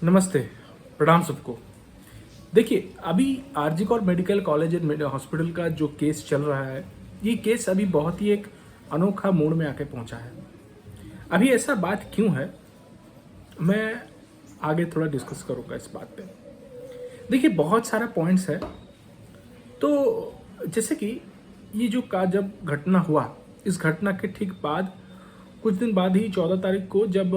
नमस्ते, प्रणाम सबको। देखिए, अभी RG Kar medical college and hospital का जो केस चल रहा है, ये केस अभी बहुत ही एक अनोखा मोड़ में आके पहुंचा है। अभी ऐसा बात क्यों है, मैं आगे थोड़ा डिस्कस करूंगा इस बात पे। देखिए, बहुत सारा पॉइंट्स है। तो जैसे कि ये जो का जब घटना हुआ, इस घटना के ठीक बाद कुछ दिन बाद ही 14 तारीख को जब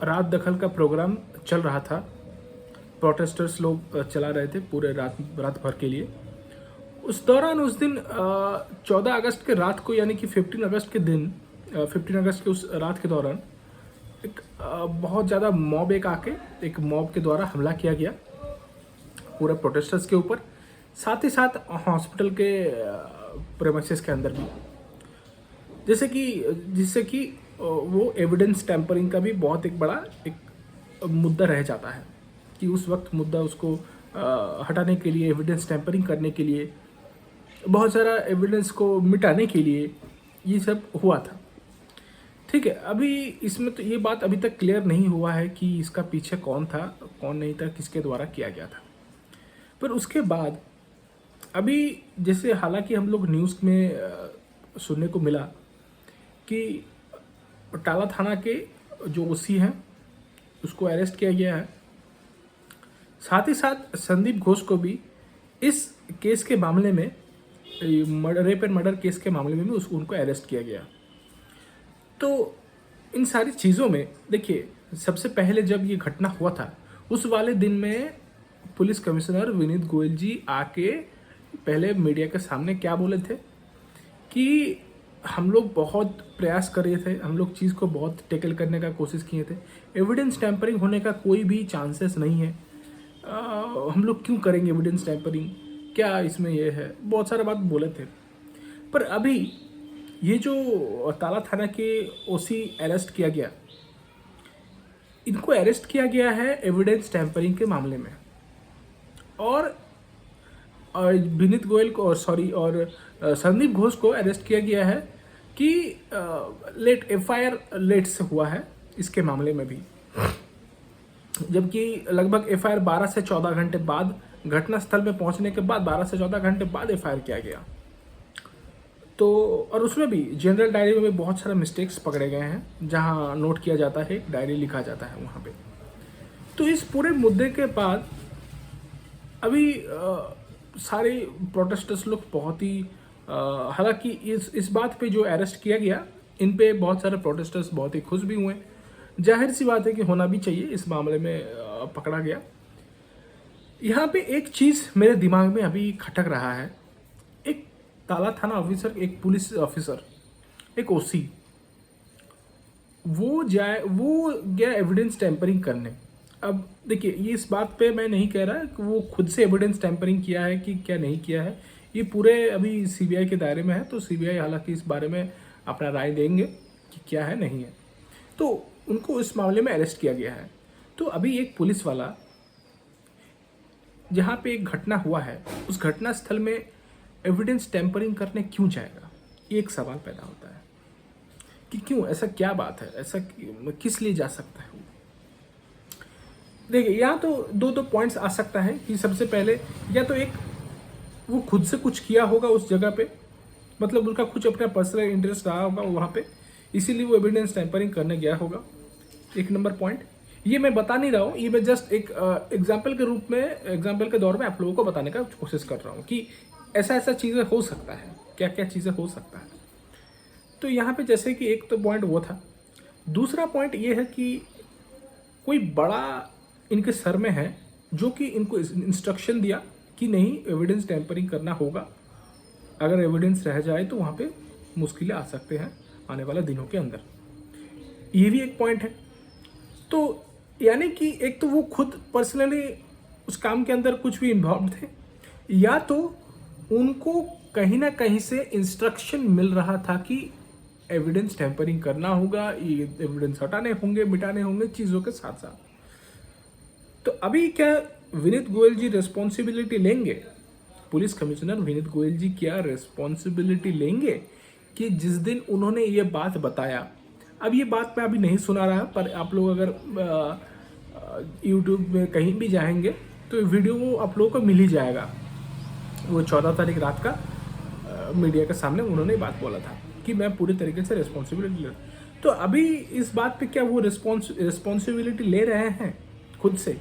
रात दखल का प्रोग्राम चल रहा था, प्रोटेस्टर्स लोग चला रहे थे पूरे रात रात भर के लिए। उस दौरान उस दिन 14 अगस्त के रात को, यानी कि 15 अगस्त के दिन, 15 अगस्त के उस रात के दौरान एक बहुत ज़्यादा मॉब एक मॉब के द्वारा हमला किया गया पूरे प्रोटेस्टर्स के ऊपर, साथ ही साथ हॉस्पिटल के प्रेमिसेस के अंदर भी, जिससे कि वो एविडेंस टैंपरिंग का भी बहुत एक बड़ा एक मुद्दा रह जाता है कि उस वक्त मुद्दा उसको हटाने के लिए, एविडेंस टैंपरिंग करने के लिए, बहुत सारा एविडेंस को मिटाने के लिए ये सब हुआ था। ठीक है, अभी इसमें तो ये बात अभी तक क्लियर नहीं हुआ है कि इसका पीछे कौन था, कौन नहीं था, किसके द्वारा किया गया था। पर उसके बाद अभी जैसे हालांकि हम लोग न्यूज़ में सुनने को मिला कि टाला थाना के जो ओसी हैं उसको अरेस्ट किया गया है, साथ ही साथ संदीप घोष को भी इस केस के मामले में, रेप एंड मर्डर केस के मामले में भी उनको अरेस्ट किया गया। तो इन सारी चीज़ों में देखिए, सबसे पहले जब ये घटना हुआ था उस वाले दिन में पुलिस कमिश्नर विनीत गोयल जी आके पहले मीडिया के सामने क्या बोले थे कि हम लोग बहुत प्रयास कर रहे थे, हम लोग चीज़ को बहुत टेकल करने का कोशिश किए थे, एविडेंस टैंपरिंग होने का कोई भी चांसेस नहीं है, हम लोग क्यों करेंगे एविडेंस टैंपरिंग, क्या इसमें ये है, बहुत सारा बात बोले थे। पर अभी ये जो ताला थाना के ओसी अरेस्ट किया गया, इनको अरेस्ट किया गया है एविडेंस टैंपरिंग के मामले में, और विनीत गोयल को और संदीप घोष को अरेस्ट किया गया है कि एफआईआर लेट से हुआ है इसके मामले में भी, जबकि लगभग एफआईआर 12 से 14 घंटे बाद, घटनास्थल में पहुंचने के बाद 12 से 14 घंटे बाद एफआईआर किया गया। तो और उसमें भी जनरल डायरी में भी बहुत सारे मिस्टेक्स पकड़े गए हैं, जहां नोट किया जाता है, डायरी लिखा जाता है वहां पे। तो इस पूरे मुद्दे के बाद अभी सारे प्रोटेस्टर्स लोग बहुत ही हालांकि इस बात पे जो अरेस्ट किया गया, इन पे बहुत सारे प्रोटेस्टर्स बहुत ही खुश भी हुए। जाहिर सी बात है कि होना भी चाहिए, इस मामले में पकड़ा गया। यहाँ पे एक चीज़ मेरे दिमाग में अभी खटक रहा है, एक ताला थाना ऑफिसर, एक पुलिस ऑफिसर, एक ओसी, वो गया एविडेंस टैंपरिंग करने। अब देखिए, ये इस बात पे मैं नहीं कह रहा कि वो खुद से एविडेंस टैंपरिंग किया है कि क्या नहीं किया है, ये पूरे अभी सीबीआई के दायरे में है। तो सीबीआई हालांकि इस बारे में अपना राय देंगे कि क्या है नहीं है। तो उनको इस मामले में अरेस्ट किया गया है। तो अभी एक पुलिस वाला, जहाँ पे एक घटना हुआ है, उस घटना स्थल में एविडेंस टैंपरिंग करने क्यों जाएगा, ये एक सवाल पैदा होता है कि क्यों, ऐसा क्या बात है, ऐसा किस लिए जा सकता है। देखिए, यहाँ तो दो पॉइंट्स आ सकता है कि सबसे पहले, या तो एक वो खुद से कुछ किया होगा उस जगह पे, मतलब उनका कुछ अपना पर्सनल इंटरेस्ट रहा होगा वहाँ पे, इसीलिए वो एविडेंस टैंपरिंग करने गया होगा। एक नंबर पॉइंट, ये मैं बता नहीं रहा हूँ, ये मैं जस्ट एक एग्जाम्पल के रूप में, एग्जाम्पल के दौर में आप लोगों को बताने का कोशिश कर रहा हूँ कि ऐसा ऐसा चीज़ें हो सकता है, क्या क्या चीज़ें हो सकता है। तो यहाँ पे जैसे कि एक तो पॉइंट वो था। दूसरा पॉइंट ये है कि कोई बड़ा इनके सर में है जो कि इनको इंस्ट्रक्शन दिया कि नहीं, एविडेंस टैंपरिंग करना होगा, अगर एविडेंस रह जाए तो वहाँ पे मुश्किलें आ सकते हैं आने वाले दिनों के अंदर। ये भी एक पॉइंट है। तो यानी कि एक तो वो खुद पर्सनली उस काम के अंदर कुछ भी इन्वॉल्व थे, या तो उनको कहीं ना कहीं से इंस्ट्रक्शन मिल रहा था कि एविडेंस टैंपरिंग करना होगा, ये एविडेंस हटाने होंगे, मिटाने होंगे चीज़ों के साथ साथ। तो अभी क्या विनीत गोयल जी रिस्पॉन्सिबिलिटी लेंगे, पुलिस कमिश्नर विनीत गोयल जी क्या रिस्पॉन्सिबिलिटी लेंगे कि जिस दिन उन्होंने ये बात बताया, अब ये बात मैं अभी नहीं सुना रहा, पर आप लोग अगर यूट्यूब में कहीं भी जाएंगे तो वीडियो वो आप लोगों को मिल ही जाएगा। वो 14 तारीख रात का मीडिया के सामने उन्होंने बात बोला था कि मैं पूरी तरीके से रिस्पॉन्सिबिलिटी ले। तो अभी इस बात पे क्या वो रिस्पॉन्सिबिलिटी ले रहे हैं खुद से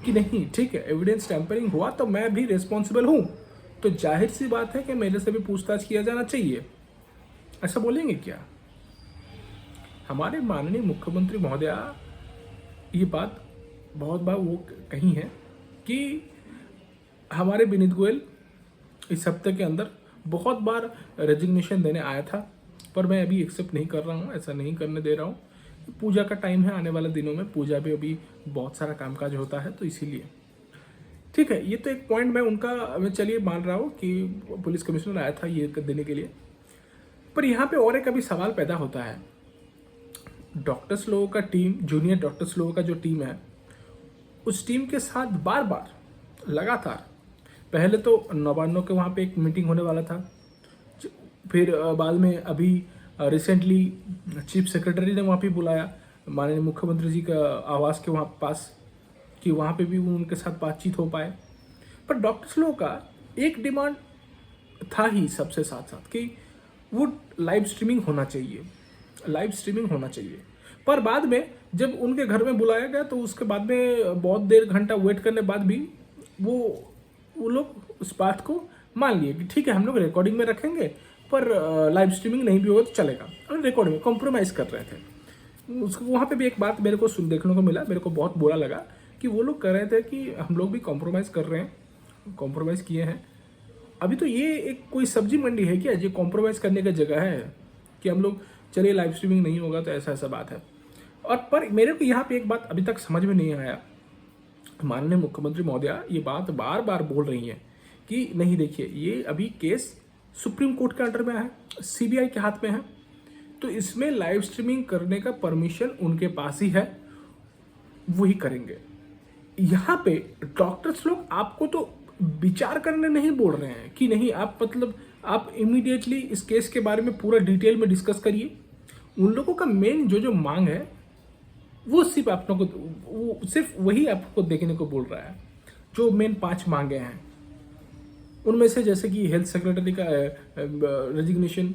कि नहीं ठीक है एविडेंस टैंपरिंग हुआ तो मैं भी रिस्पॉन्सिबल हूँ, तो जाहिर सी बात है कि मेरे से भी पूछताछ किया जाना चाहिए, ऐसा बोलेंगे क्या? हमारे माननीय मुख्यमंत्री महोदया ये बात बहुत बार वो कही है कि हमारे विनीत गोयल इस हफ्ते के अंदर बहुत बार रेजिग्नेशन देने आया था, पर मैं अभी एक्सेप्ट नहीं कर रहा हूँ, ऐसा नहीं करने दे रहा हूँ। पूजा का टाइम है, आने वाले दिनों में पूजा भी अभी बहुत सारा कामकाज होता है, तो इसीलिए ठीक है। ये तो एक पॉइंट मैं चलिए मान रहा हूँ कि पुलिस कमिश्नर आया था ये देने के लिए, पर यहाँ पे और एक अभी सवाल पैदा होता है। डॉक्टर्स लोगों का टीम, जूनियर डॉक्टर्स लोगों का जो टीम है, उस टीम के साथ बार बार लगातार, पहले तो नवान्नों के वहाँ पे एक मीटिंग होने वाला था, फिर बाद में अभी रिसेंटली चीफ सेक्रेटरी ने वहाँ पे बुलाया माननीय मुख्यमंत्री जी का आवास के वहाँ पास कि वहाँ पे भी उनके साथ बातचीत हो पाए। पर डॉक्टर्स लोगों का एक डिमांड था ही सबसे साथ साथ कि वो लाइव स्ट्रीमिंग होना चाहिए, लाइव स्ट्रीमिंग होना चाहिए। पर बाद में जब उनके घर में बुलाया गया तो उसके बाद में बहुत देर घंटा वेट करने बाद भी वो लोग उस बात को मान लिए कि ठीक है हम लोग रिकॉर्डिंग में रखेंगे, पर लाइव स्ट्रीमिंग नहीं भी होगा तो चलेगा, और रिकॉर्डिंग में कॉम्प्रोमाइज़ कर रहे थे। उसको वहाँ पे भी एक बात मेरे को देखने को मिला, मेरे को बहुत बुरा लगा कि वो लोग कह रहे थे कि हम लोग भी कॉम्प्रोमाइज़ कर रहे हैं, कॉम्प्रोमाइज़ किए हैं। अभी तो ये एक कोई सब्जी मंडी है क्या जो कॉम्प्रोमाइज़ करने का जगह है कि हम लोग चलिए लाइव स्ट्रीमिंग नहीं होगा तो ऐसा ऐसा बात है। और पर मेरे को यहाँ पे एक बात अभी तक समझ में नहीं आया, माननीय मुख्यमंत्री महोदया ये बात बार बार बोल रही हैं कि नहीं देखिए ये अभी केस सुप्रीम कोर्ट के अंडर में है, सीबीआई के हाथ में है, तो इसमें लाइव स्ट्रीमिंग करने का परमिशन उनके पास ही है, वही करेंगे। यहाँ पे डॉक्टर्स लोग आपको तो विचार करने नहीं बोल रहे हैं कि नहीं आप मतलब आप इमीडिएटली इस केस के बारे में पूरा डिटेल में डिस्कस करिए। उन लोगों का मेन जो मांग है वो सिर्फ आप लोगों को वो सिर्फ वही आपको देखने को बोल रहा है। जो मेन 5 मांगे हैं उनमें से जैसे कि हेल्थ सेक्रेटरी का रेजिग्नेशन,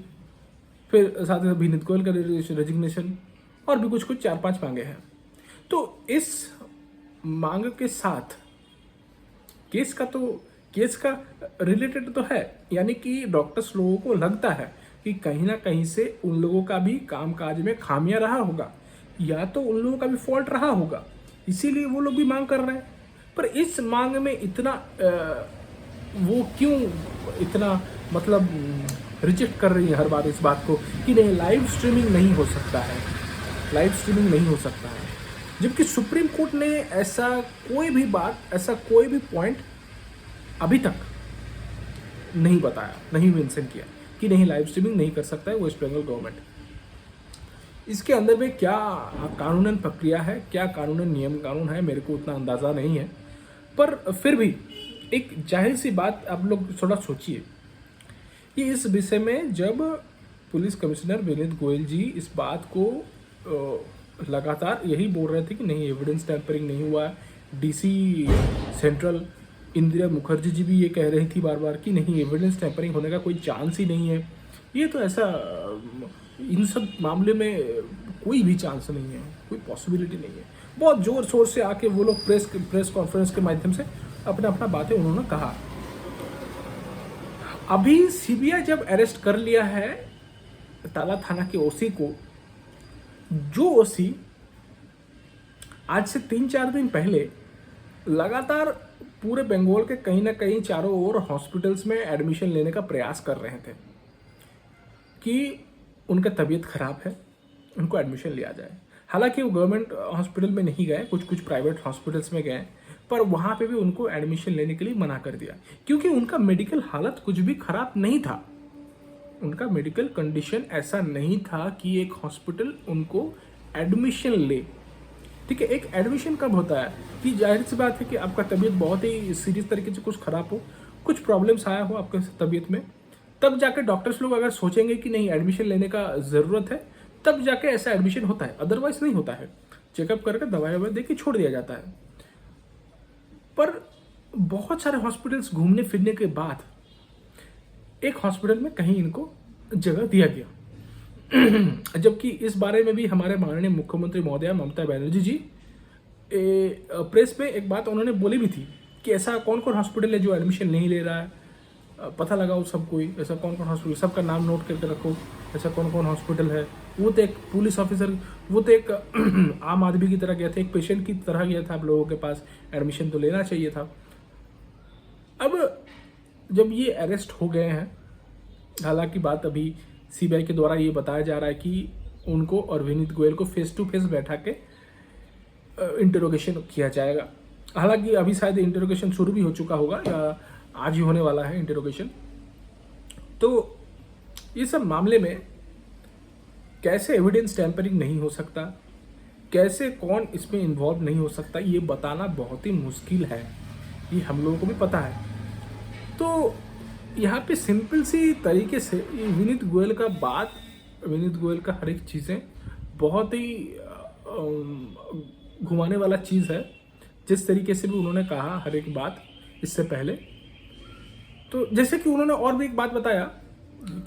फिर साथ ही विनीत गोयल का रेजिग्नेशन, और भी कुछ 4-5 मांगे हैं। तो इस मांग के साथ केस का रिलेटेड तो है, यानी कि डॉक्टर्स लोगों को लगता है कि कहीं ना कहीं से उन लोगों का भी कामकाज में खामियां रहा होगा, या तो उन लोगों का भी फॉल्ट रहा होगा, इसीलिए वो लोग भी मांग कर रहे हैं। पर इस मांग में इतना वो क्यों इतना मतलब रिजेक्ट कर रही है हर बार इस बात को कि नहीं लाइव स्ट्रीमिंग नहीं हो सकता है, लाइव स्ट्रीमिंग नहीं हो सकता है, जबकि सुप्रीम कोर्ट ने ऐसा कोई भी बात, ऐसा कोई भी पॉइंट अभी तक नहीं बताया, नहीं मेंशन किया कि नहीं लाइव स्ट्रीमिंग नहीं कर सकता है वेस्ट बंगाल गवर्नमेंट। इसके अंदर में क्या कानूनन प्रक्रिया है, क्या कानूनन नियम कानून है, मेरे को उतना अंदाज़ा नहीं है। पर फिर भी एक जाहिर सी बात आप लोग थोड़ा सोचिए कि इस विषय में जब पुलिस कमिश्नर विनीत गोयल जी इस बात को लगातार यही बोल रहे थे कि नहीं एविडेंस टैंपरिंग नहीं हुआ, डीसी सेंट्रल इंदिरा मुखर्जी जी भी ये कह रही थी बार बार कि नहीं एविडेंस टैंपरिंग होने का कोई चांस ही नहीं है, ये तो ऐसा इन सब मामले में कोई भी चांस नहीं है, कोई पॉसिबिलिटी नहीं है। बहुत जोर शोर से आके वो लोग प्रेस कॉन्फ्रेंस के माध्यम से अपना बातें उन्होंने कहा। अभी सीबीआई जब अरेस्ट कर लिया है ताला थाना के ओसी को, जो ओसी आज से 3-4 दिन पहले लगातार पूरे बंगाल के कहीं ना कहीं चारों ओर हॉस्पिटल्स में एडमिशन लेने का प्रयास कर रहे थे कि उनका तबीयत खराब है, उनको एडमिशन लिया जाए। हालांकि वो गवर्नमेंट हॉस्पिटल में नहीं गए, कुछ प्राइवेट हॉस्पिटल्स में गए, पर वहाँ पे भी उनको एडमिशन लेने के लिए मना कर दिया क्योंकि उनका मेडिकल हालत कुछ भी खराब नहीं था, उनका मेडिकल कंडीशन ऐसा नहीं था कि एक हॉस्पिटल उनको एडमिशन ले। ठीक है, एक एडमिशन कब होता है कि जाहिर सी बात है कि आपका तबीयत बहुत ही सीरियस तरीके से कुछ खराब हो, कुछ प्रॉब्लम्स आया हो आपके तबीयत में, तब जाके डॉक्टर्स लोग अगर सोचेंगे कि नहीं एडमिशन लेने का ज़रूरत है, तब जाके ऐसा एडमिशन होता है, अदरवाइज नहीं होता है। चेकअप करके दवाई ववाई दे के छोड़ दिया जाता है। पर बहुत सारे हॉस्पिटल्स घूमने फिरने के बाद एक हॉस्पिटल में कहीं इनको जगह दिया गया। जबकि इस बारे में भी हमारे माननीय मुख्यमंत्री महोदया ममता बनर्जी जी प्रेस में एक बात उन्होंने बोली भी थी कि ऐसा कौन कौन हॉस्पिटल है जो एडमिशन नहीं ले रहा है, पता लगाओ सब कोई, ऐसा कौन कौन हॉस्पिटल, सबका नाम नोट करके रखो, ऐसा कौन कौन हॉस्पिटल है। वो तो एक पुलिस ऑफिसर, वो तो एक आम आदमी की तरह गया था, एक पेशेंट की तरह गया था, आप लोगों के पास एडमिशन तो लेना चाहिए था। अब जब ये अरेस्ट हो गए हैं, हालांकि बात अभी सीबीआई के द्वारा ये बताया जा रहा है कि उनको और विनीत गोयल को फेस टू फेस बैठा के इंटरोगेशन किया जाएगा। हालांकि अभी शायद इंटरोगेशन शुरू भी हो चुका होगा या आज ही होने वाला है इंटरोगेशन। तो ये सब मामले में कैसे एविडेंस टैंपरिंग नहीं हो सकता, कैसे कौन इसमें इन्वॉल्व नहीं हो सकता, ये बताना बहुत ही मुश्किल है, ये हम लोगों को भी पता है। तो यहाँ पे सिंपल सी तरीके से विनीत गोयल का बात, विनीत गोयल का हर एक चीज़ें बहुत ही घुमाने वाला चीज़ है। जिस तरीके से भी उन्होंने कहा हर एक बात इससे पहले, तो जैसे कि उन्होंने और भी एक बात बताया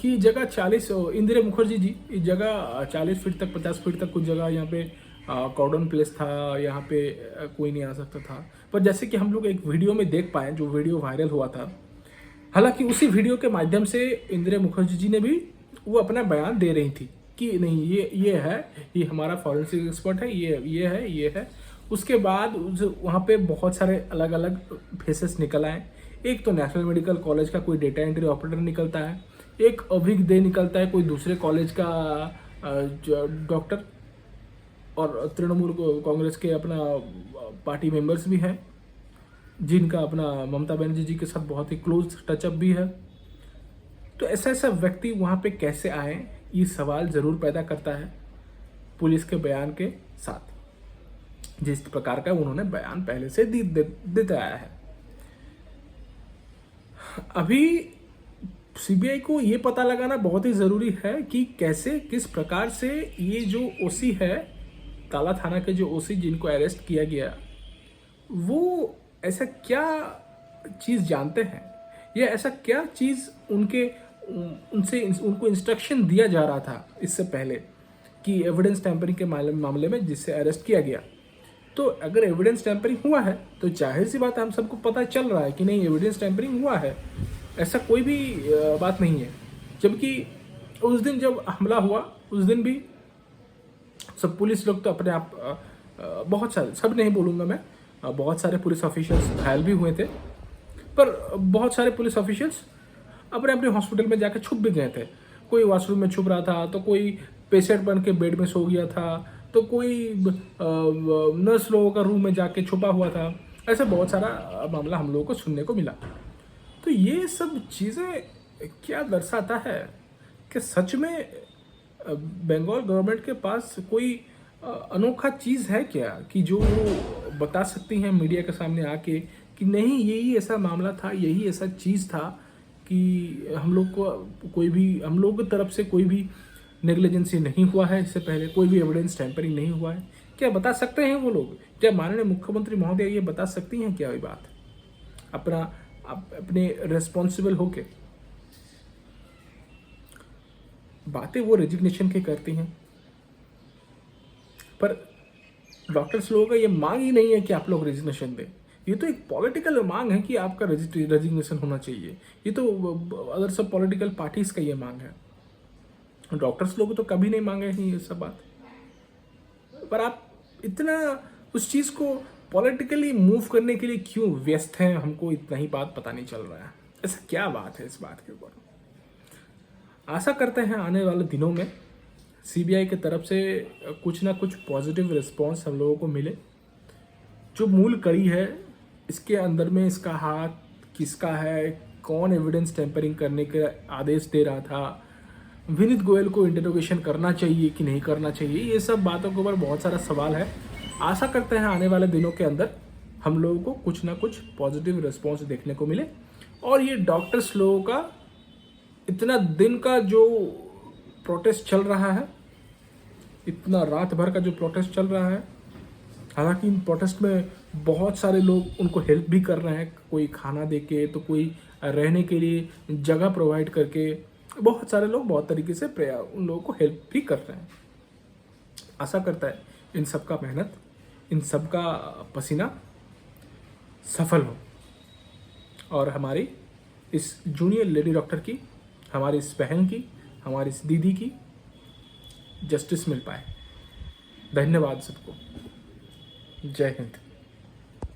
कि जगह 40, इंदिरा मुखर्जी जी, इस जगह 40 फीट तक 50 फीट तक कुछ जगह यहाँ पे कॉर्डन प्लेस था, यहाँ पे कोई नहीं आ सकता था। पर जैसे कि हम लोग एक वीडियो में देख पाए, जो वीडियो वायरल हुआ था, हालांकि उसी वीडियो के माध्यम से इंदिरा मुखर्जी जी ने भी वो अपना बयान दे रही थी कि नहीं ये है, ये हमारा फॉरेंसिक एक्सपर्ट है, ये है। उसके बाद वहाँ पे बहुत सारे अलग अलग फेसेस निकल आए। एक तो नेशनल मेडिकल कॉलेज का कोई डेटा एंट्री ऑपरेटर निकलता है, एक अभिक दे निकलता है कोई दूसरे कॉलेज का डॉक्टर, और तृणमूल कांग्रेस के अपना पार्टी मेंबर्स भी हैं जिनका अपना ममता बनर्जी जी के साथ बहुत ही क्लोज टचअप भी है। तो ऐसा व्यक्ति वहाँ पे कैसे आए, ये सवाल ज़रूर पैदा करता है पुलिस के बयान के साथ, जिस प्रकार का उन्होंने बयान पहले से देते आया है। अभी सीबीआई को ये पता लगाना बहुत ही ज़रूरी है कि कैसे, किस प्रकार से ये जो ओसी है, ताला थाना के जो ओसी जिनको अरेस्ट किया गया, वो ऐसा क्या चीज़ जानते हैं, या ऐसा क्या चीज़ उनको इंस्ट्रक्शन दिया जा रहा था इससे पहले कि एविडेंस टैंपरिंग के मामले में जिससे अरेस्ट किया गया। तो अगर एविडेंस टैंपरिंग हुआ है तो जाहिर सी बात है, हम सबको पता चल रहा है कि नहीं एविडेंस टैंपरिंग हुआ है, ऐसा कोई भी बात नहीं है। जबकि उस दिन जब हमला हुआ, उस दिन भी सब पुलिस लोग तो अपने आप बहुत सारे, सब नहीं बोलूँगा मैं, बहुत सारे पुलिस ऑफिशियल्स घायल भी हुए थे, पर बहुत सारे पुलिस ऑफिशियल्स अपने अपने हॉस्पिटल में जाकर छुप भी गए थे। कोई वॉशरूम में छुप रहा था, तो कोई पेशेंट बन के बेड में सो गया था, तो कोई नर्स लोगों का रूम में जाके छुपा हुआ था। ऐसा बहुत सारा मामला हम लोगों को सुनने को मिला। तो ये सब चीज़ें क्या दर्शाता है कि सच में बंगाल गवर्नमेंट के पास कोई अनोखा चीज़ है क्या कि जो वो बता सकती हैं मीडिया के सामने आके कि नहीं यही ऐसा मामला था, यही ऐसा चीज़ था कि हम लोग को कोई भी, हम लोग की तरफ से कोई भी नेग्लिजेंसी नहीं हुआ है, इससे पहले कोई भी एविडेंस टैंपरिंग नहीं हुआ है। क्या बता सकते हैं वो लोग? क्या माननीय मुख्यमंत्री महोदय ये बता सकती हैं क्या ये बात अपने रिस्पॉन्सिबल होके? बातें वो रेजिग्नेशन की करती हैं, पर डॉक्टर्स लोगों का ये मांग ही नहीं है कि आप लोग रेजिग्नेशन दें। ये तो एक पॉलिटिकल मांग है कि आपका रेजिग्नेशन होना चाहिए। ये तो अदर सब पॉलिटिकल पार्टीज का ये मांग है। डॉक्टर्स लोग तो कभी नहीं मांगे हैं ये सब बात, पर आप इतना उस चीज़ को पॉलिटिकली मूव करने के लिए क्यों व्यस्त हैं, हमको इतना ही बात पता नहीं चल रहा है। ऐसा क्या बात है इस बात के ऊपर? आशा करते हैं आने वाले दिनों में सीबीआई की तरफ से कुछ ना कुछ पॉजिटिव रिस्पॉन्स हम लोगों को मिले। जो मूल कड़ी है, इसके अंदर में इसका हाथ किसका है, कौन एविडेंस टेम्परिंग करने के आदेश दे रहा था, विनीत गोयल को इंटरोगेशन करना चाहिए कि नहीं करना चाहिए, ये सब बातों के ऊपर बहुत सारा सवाल है। आशा करते हैं आने वाले दिनों के अंदर हम लोगों को कुछ ना कुछ पॉजिटिव रिस्पॉन्स देखने को मिले, और ये डॉक्टर्स लोगों का इतना दिन का जो प्रोटेस्ट चल रहा है, इतना रात भर का जो प्रोटेस्ट चल रहा है, हालांकि इन प्रोटेस्ट में बहुत सारे लोग उनको हेल्प भी कर रहे हैं, कोई खाना दे के, तो कोई रहने के लिए जगह प्रोवाइड करके, बहुत सारे लोग बहुत तरीके से उन लोगों को हेल्प भी कर रहे हैं। आशा करता है इन सब का मेहनत, इन सब का पसीना सफल हो और हमारी इस जूनियर लेडी डॉक्टर की, हमारी इस बहन की, हमारी इस दीदी की जस्टिस मिल पाए। धन्यवाद सबको। जय हिंद।